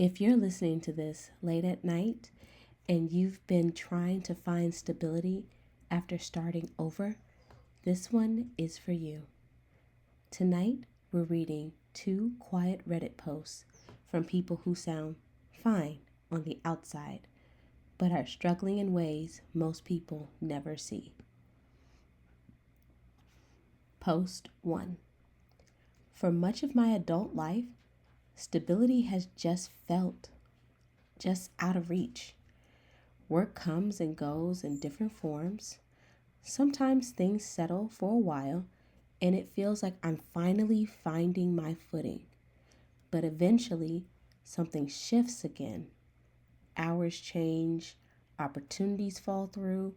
If you're listening to this late at night and you've been trying to find stability after starting over, this one is for you. Tonight, we're reading 2 quiet Reddit posts from people who sound fine on the outside, but are struggling in ways most people never see. Post 1. For much of my adult life, stability has just felt just out of reach. Work comes and goes in different forms. Sometimes things settle for a while and it feels like I'm finally finding my footing. But eventually, something shifts again. Hours change, opportunities fall through,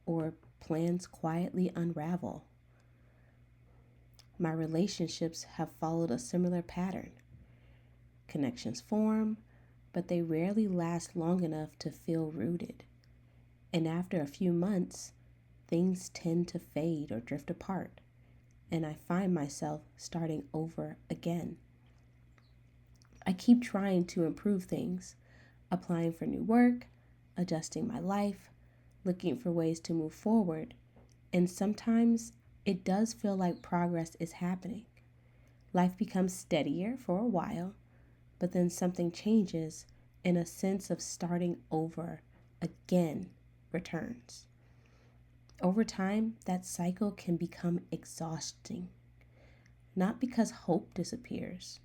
or plans quietly unravel. My relationships have followed a similar pattern. Connections form, but they rarely last long enough to feel rooted. And after a few months, things tend to fade or drift apart, and I find myself starting over again. I keep trying to improve things, applying for new work, adjusting my life, looking for ways to move forward, and sometimes it does feel like progress is happening. Life becomes steadier for a while, but then something changes and a sense of starting over again returns. Over time, that cycle can become exhausting, not because hope disappears,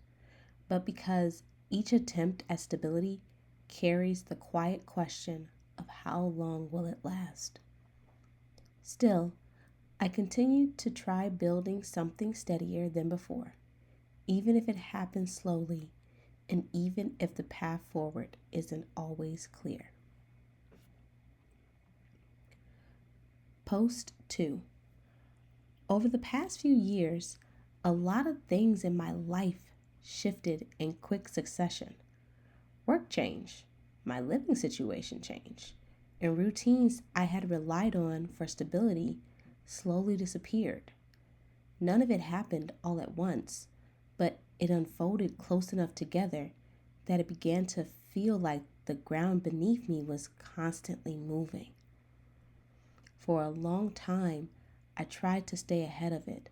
but because each attempt at stability carries the quiet question of how long will it last. Still, I continue to try building something steadier than before, even if it happens slowly and even if the path forward isn't always clear. Post 2. Over the past few years, a lot of things in my life shifted in quick succession. Work changed, my living situation changed, and routines I had relied on for stability slowly disappeared. None of it happened all at once, but it unfolded close enough together that it began to feel like the ground beneath me was constantly moving. For a long time, I tried to stay ahead of it,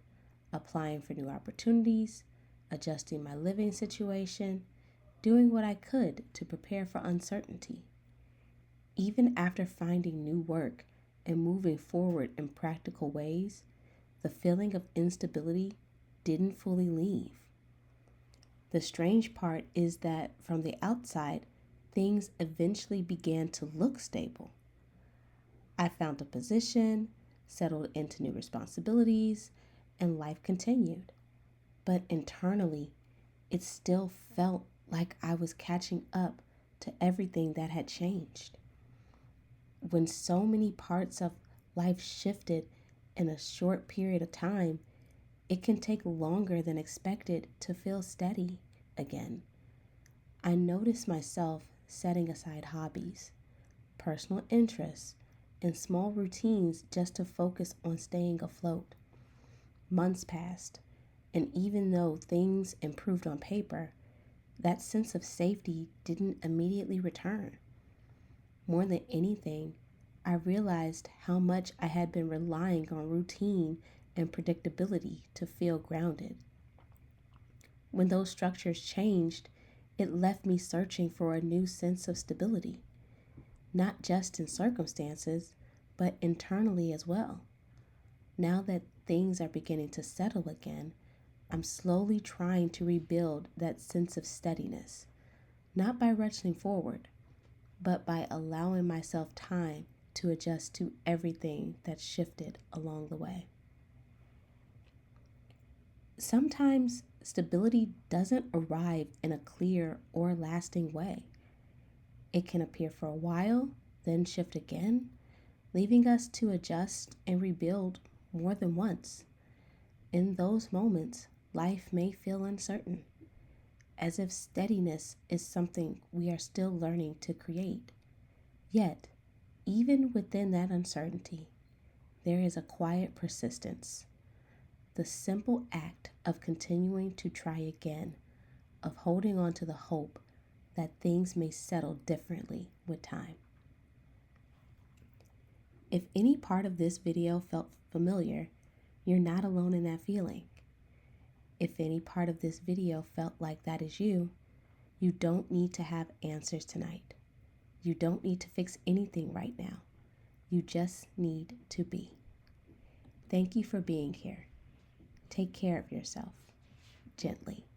applying for new opportunities, adjusting my living situation, doing what I could to prepare for uncertainty. Even after finding new work and moving forward in practical ways, the feeling of instability didn't fully leave. The strange part is that from the outside, things eventually began to look stable. I found a position, settled into new responsibilities, and life continued. But internally, it still felt like I was catching up to everything that had changed. When so many parts of life shifted in a short period of time, it can take longer than expected to feel steady again. I noticed myself setting aside hobbies, personal interests, and small routines just to focus on staying afloat. Months passed, and even though things improved on paper, that sense of safety didn't immediately return. More than anything, I realized how much I had been relying on routine and predictability to feel grounded. When those structures changed, it left me searching for a new sense of stability, not just in circumstances, but internally as well. Now that things are beginning to settle again, I'm slowly trying to rebuild that sense of steadiness, not by rushing forward, but by allowing myself time to adjust to everything that shifted along the way. Sometimes stability doesn't arrive in a clear or lasting way. It can appear for a while, then shift again, leaving us to adjust and rebuild more than once. In those moments, life may feel uncertain, as if steadiness is something we are still learning to create. Yet, even within that uncertainty, there is a quiet persistence, the simple act of continuing to try again, of holding on to the hope that things may settle differently with time. If any part of this video felt familiar, you're not alone in that feeling. If any part of this video felt like that is you, you don't need to have answers tonight. You don't need to fix anything right now. You just need to be. Thank you for being here. Take care of yourself gently.